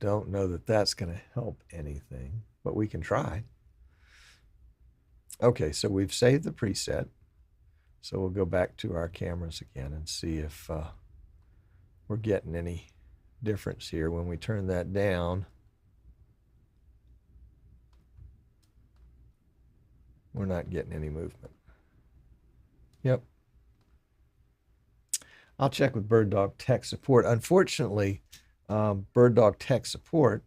Don't know that that's going to help anything, but we can try. Okay, so we've saved the preset. So we'll go back to our cameras again and see if we're getting any difference here. When we turn that down, we're not getting any movement. Yep. I'll check with BirdDog Tech Support. Unfortunately, BirdDog Tech Support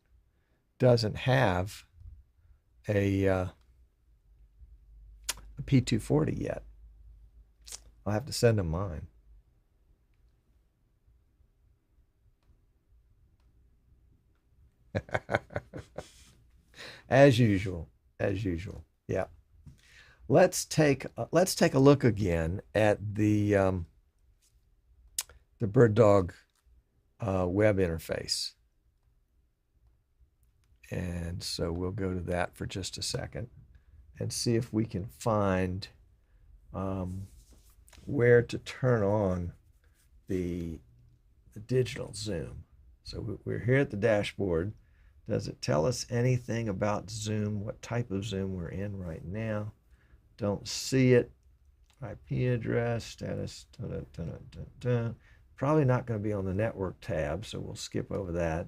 doesn't have a P240 yet. I'll have to send them mine. As usual. Yeah. Let's take a look again at the BirdDog web interface. And so we'll go to that for just a second and see if we can find where to turn on the digital zoom. So we're here at the dashboard. Does it tell us anything about zoom, what type of zoom we're in right now? Don't see it. IP address, status, probably not going to be on the network tab, so we'll skip over that.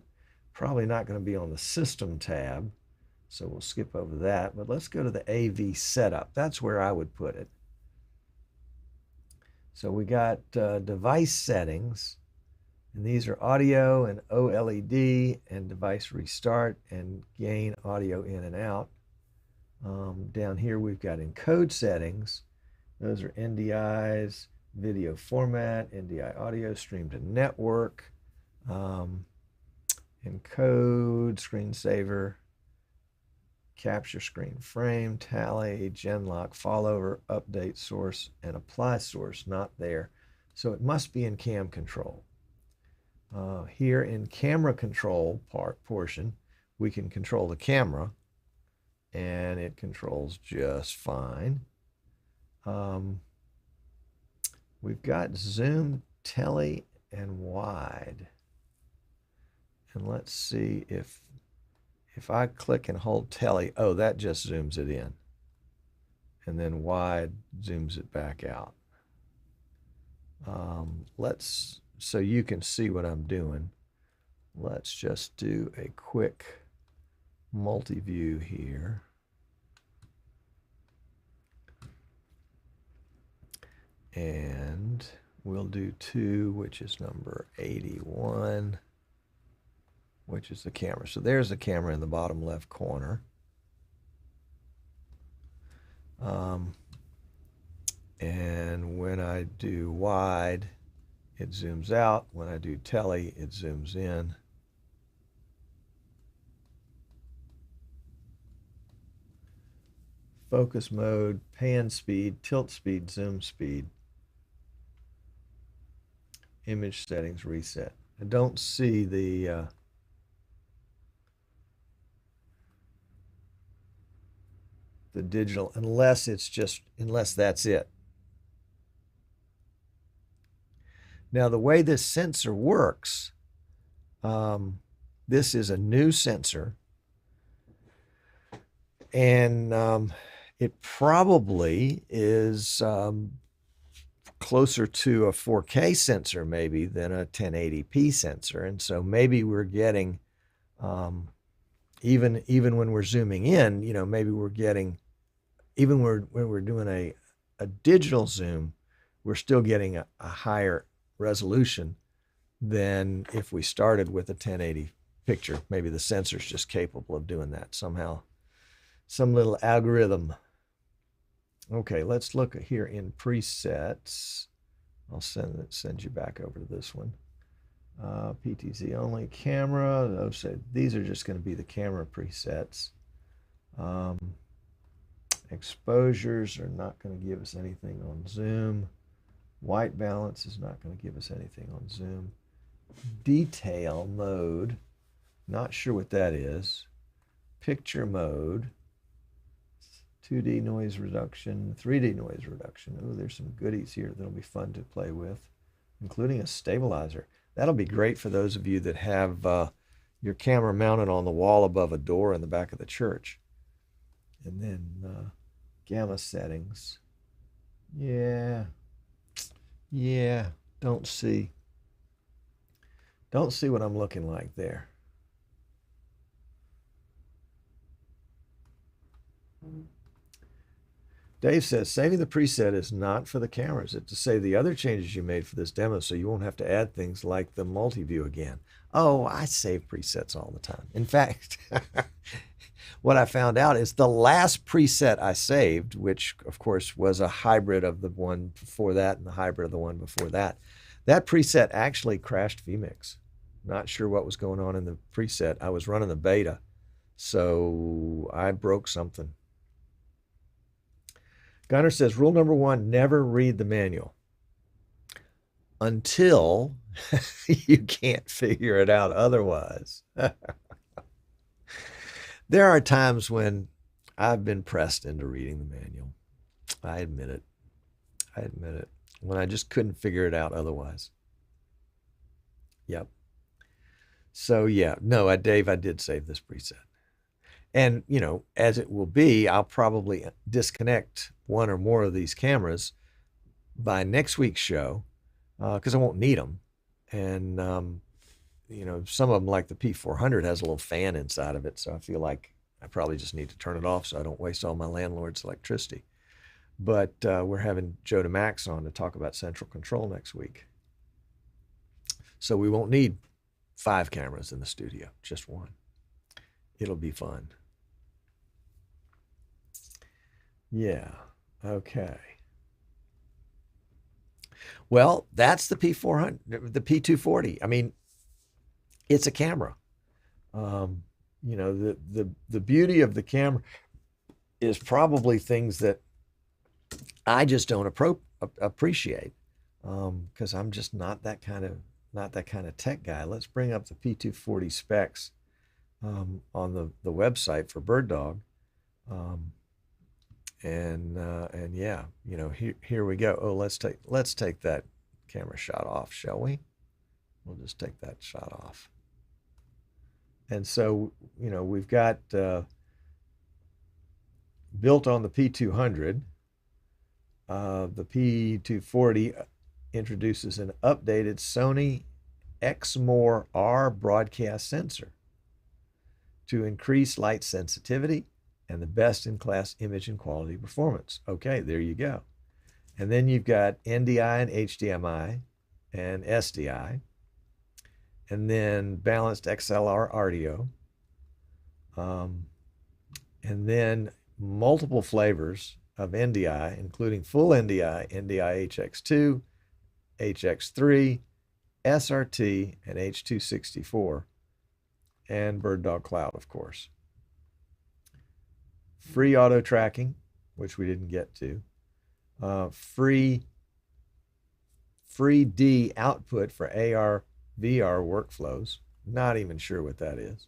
Probably not going to be on the system tab, so we'll skip over that. But let's go to the AV setup. That's where I would put it. So we got device settings, and these are audio and OLED and device restart and gain audio in and out. Down here we've got encode settings. Those are NDIs, video format, NDI audio, stream to network, encode, screensaver, capture screen frame, tally, genlock, fallover, update source, and apply source, not there. So it must be in cam control. Here in camera control portion, we can control the camera, and it controls just fine. We've got zoom, tele, and wide. And let's see if I click and hold tele, oh, that just zooms it in. And then wide zooms it back out. Let's so you can see what I'm doing, let's just do a quick multi-view here. And we'll do 2, which is number 81, which is the camera. So there's the camera in the bottom left corner. And when I do wide, it zooms out. When I do tele, it zooms in. Focus mode, pan speed, tilt speed, zoom speed. Image settings reset. I don't see the digital unless that's it. Now the way this sensor works, this is a new sensor, and it probably is closer to a 4K sensor maybe than a 1080p sensor. And so maybe we're getting, even when we're zooming in, you know, maybe we're getting, even when we're doing a digital zoom, we're still getting a higher resolution than if we started with a 1080 picture. Maybe the sensor's just capable of doing that somehow, some little algorithm. Okay, let's look here in presets. I'll send you back over to this one. PTZ only camera. These are just going to be the camera presets. Exposures are not going to give us anything on zoom. White balance is not going to give us anything on zoom. Detail mode, not sure what that is. Picture mode. 2D noise reduction, 3D noise reduction. Oh, there's some goodies here that'll be fun to play with, including a stabilizer. That'll be great for those of you that have your camera mounted on the wall above a door in the back of the church. And then gamma settings. Yeah, don't see what I'm looking like there. Dave says, saving the preset is not for the cameras. It's to save the other changes you made for this demo so you won't have to add things like the multi-view again. Oh, I save presets all the time. In fact, what I found out is the last preset I saved, which of course was a hybrid of the one before that and the hybrid of the one before that, that preset actually crashed vMix. Not sure what was going on in the preset. I was running the beta, so I broke something. Gunner says, rule number 1, never read the manual until you can't figure it out otherwise. There are times when I've been pressed into reading the manual. I admit it. When I just couldn't figure it out otherwise. Yep. So yeah, no, Dave, I did save this preset. And, you know, as it will be, I'll probably disconnect one or more of these cameras by next week's show because I won't need them. And, you know, some of them, like the P400, has a little fan inside of it. So I feel like I probably just need to turn it off so I don't waste all my landlord's electricity. But we're having Joe DeMax on to talk about central control next week. So we won't need 5 cameras in the studio, just 1. It'll be fun. Yeah, okay. Well, that's the P400, the P240. I mean, it's a camera. You know, the beauty of the camera is probably things that I just don't appreciate because I'm just not that kind of tech guy. Let's bring up the P240 specs on the website for BirdDog. And yeah, you know, here we go. Oh, let's take that camera shot off, shall we? We'll just take that shot off. And so, you know, we've got built on the P200, the P240 introduces an updated Sony Exmor R broadcast sensor to increase light sensitivity and the best-in-class image and quality performance. Okay, there you go. And then you've got NDI and HDMI and SDI, and then balanced XLR audio, and then multiple flavors of NDI, including full NDI, NDI HX2, HX3, SRT, and H264, and BirdDog Cloud, of course. Free auto tracking, which we didn't get to. Free D output for AR, VR workflows. Not even sure what that is.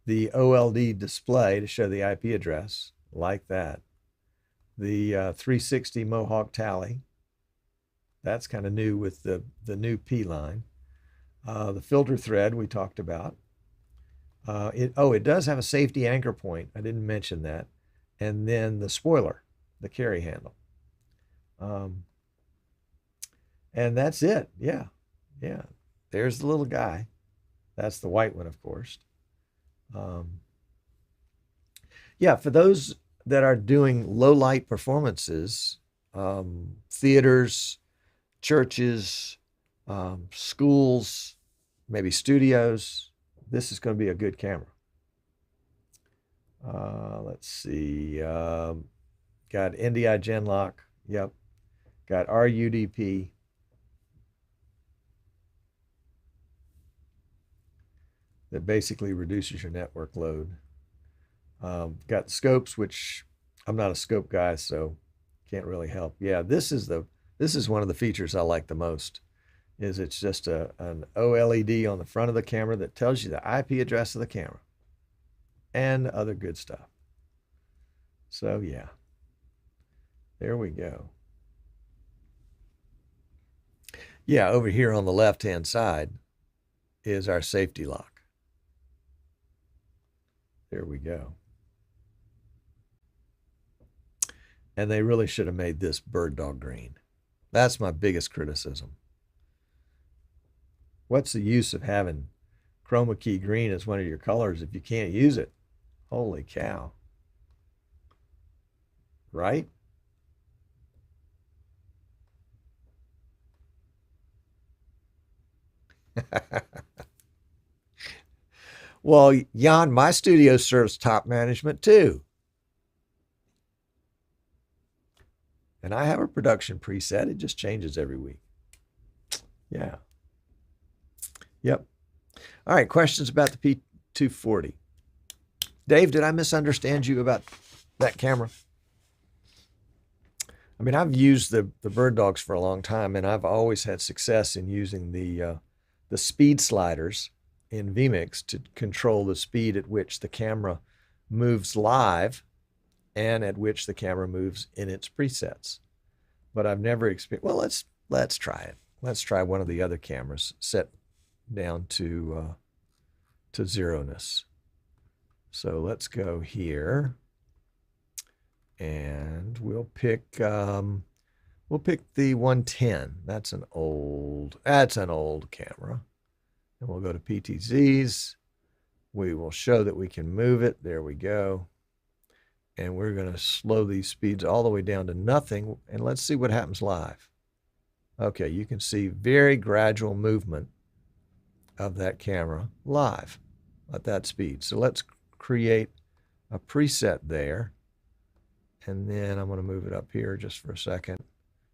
The OLED display to show the IP address, like that. The 360 Mohawk tally. That's kind of new with the new P line. The filter thread we talked about. It does have a safety anchor point. I didn't mention that. And then the spoiler, the carry handle. And that's it. Yeah. There's the little guy. That's the white one, of course. For those that are doing low light performances, theaters, churches, schools, maybe studios, this is going to be a good camera. Let's see. Got NDI Genlock. Yep. Got RUDP. That basically reduces your network load. Got scopes, which I'm not a scope guy, so can't really help. Yeah, this is one of the features I like the most. Is it's just an OLED on the front of the camera that tells you the IP address of the camera and other good stuff. So yeah, there we go. Yeah, over here on the left-hand side is our safety lock. There we go. And they really should have made this BirdDog green. That's my biggest criticism. What's the use of having chroma key green as one of your colors if you can't use it? Holy cow. Right? Well, Jan, my studio serves top management too. And I have a production preset. It just changes every week. Yeah. Yep. All right, questions about the P240. Dave, did I misunderstand you about that camera? I mean, I've used the BirdDogs for a long time, and I've always had success in using the speed sliders in vMix to control the speed at which the camera moves live and at which the camera moves in its presets. But I've never experienced, well, let's try it. Let's try one of the other cameras set down to zeroness. So let's go here, and we'll pick the 110. That's an old camera. And we'll go to PTZs. We will show that we can move it. There we go. And we're going to slow these speeds all the way down to nothing. And let's see what happens live. Okay, you can see very gradual movement of that camera live at that speed. So let's create a preset there. And then I'm going to move it up here just for a second.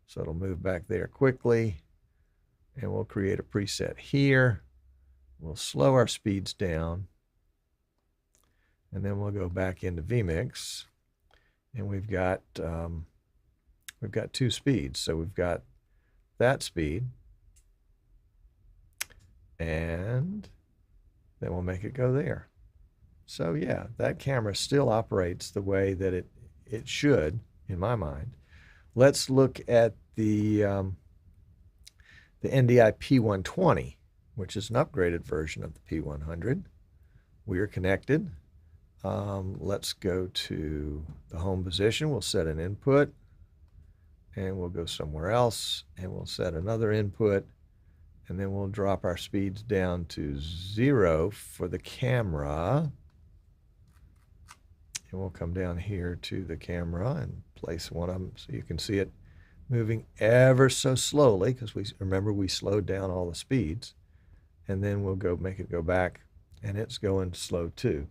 So it'll move back there quickly. And we'll create a preset here. We'll slow our speeds down. And then we'll go back into vMix. And we've got two speeds. So we've got that speed. And then we'll make it go there. So yeah, that camera still operates the way that it should, in my mind. Let's look at the NDI P120, which is an upgraded version of the P100. We are connected. Let's go to the home position. We'll set an input. and we'll go somewhere else, and we'll set another input, and then we'll drop our speeds down to 0 for the camera. And we'll come down here to the camera and place one of them so you can see it moving ever so slowly, because remember we slowed down all the speeds. And then we'll make it go back, and it's going slow too.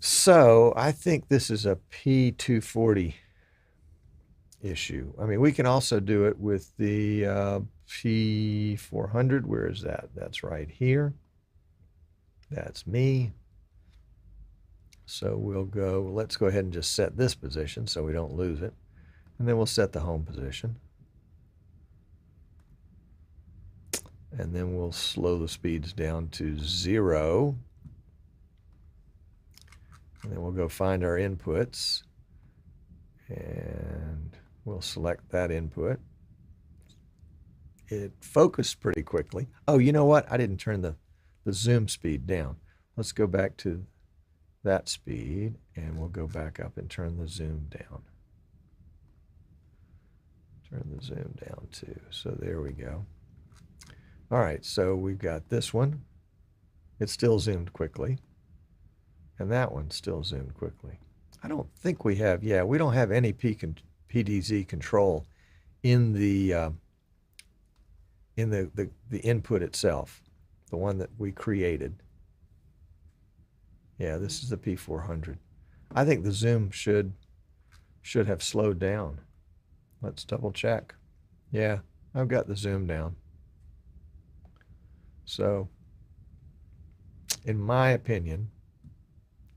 So I think this is a P240 issue. I mean, we can also do it with the P400. Where is that? That's right here. That's me. So let's go ahead and just set this position so we don't lose it. And then we'll set the home position. And then we'll slow the speeds down to 0. And then we'll go find our inputs. And we'll select that input. It focused pretty quickly. Oh, you know what? I didn't turn the zoom speed down. Let's go back to that speed, and we'll go back up and turn the zoom down. Turn the zoom down too. So there we go. All right, so we've got this one. It still zoomed quickly. And that one still zoomed quickly. I don't think we have, we don't have any PDZ control in the input itself, the one that we created. Yeah, this is the P400. I think the zoom should have slowed down. Let's double check. Yeah, I've got the zoom down. So, in my opinion,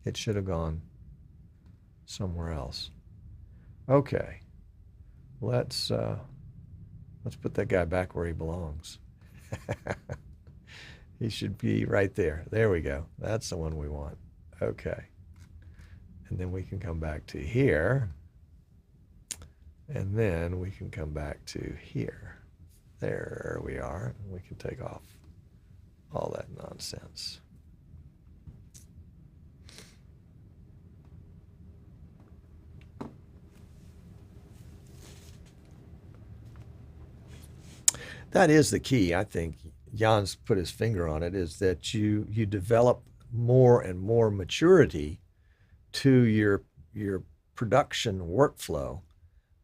it should have gone somewhere else. Okay, let's put that guy back where he belongs. He should be right there. There we go. That's the one we want. Okay. And then we can come back to here. And then we can come back to here. There we are. And we can take off all that nonsense. That is the key, I think. Jan's put his finger on it, is that you develop more and more maturity to your production workflow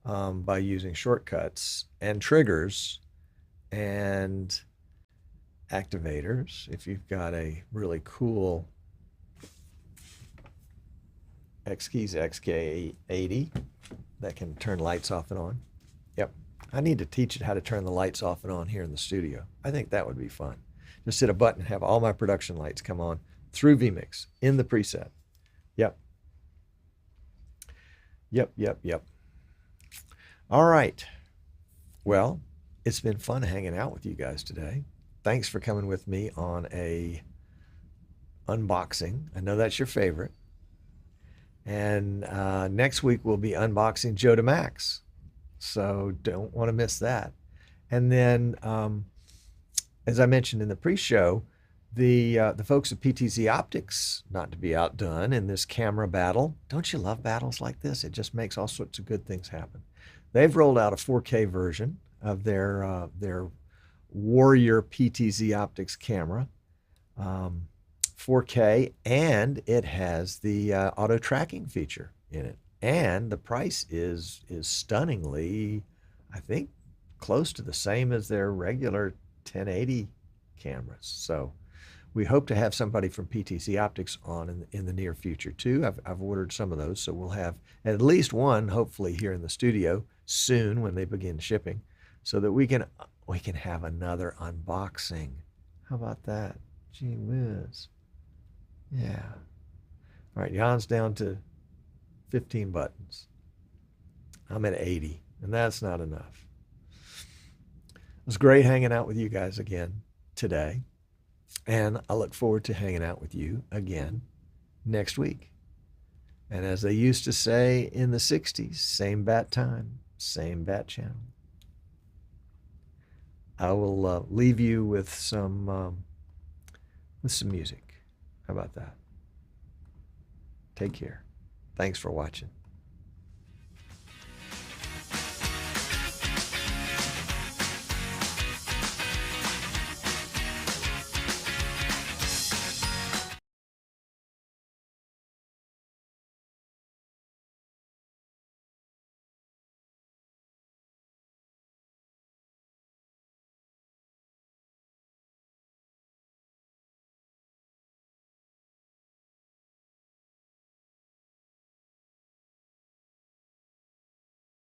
by using shortcuts and triggers and activators. If you've got a really cool X-Keys XK80 that can turn lights off and on. Yep. I need to teach it how to turn the lights off and on here in the studio. I think that would be fun. Just hit a button and have all my production lights come on through vMix in the preset. Yep. Yep. All right. Well, it's been fun hanging out with you guys today. Thanks for coming with me on a unboxing. I know that's your favorite. And next week we'll be unboxing Joe to Max. So don't want to miss that. And then, as I mentioned in the pre-show, the folks at PTZ Optics, not to be outdone in this camera battle. Don't you love battles like this? It just makes all sorts of good things happen. They've rolled out a 4K version of their Warrior PTZ Optics camera, 4K, and it has the auto tracking feature in it. And the price is stunningly, I think, close to the same as their regular 1080 cameras. So we hope to have somebody from PTZ Optics on in the near future too. I've ordered some of those, so we'll have at least one hopefully here in the studio soon when they begin shipping, so that we can have another unboxing. How about that? Gee whiz. Yeah. All right, Jan's down to 15 buttons. I'm at 80, and that's not enough. It was great hanging out with you guys again today, and I look forward to hanging out with you again next week. And as they used to say in the 60s, same bat time, same bat channel. I will leave you with some music. How about that? Take care. Thanks for watching.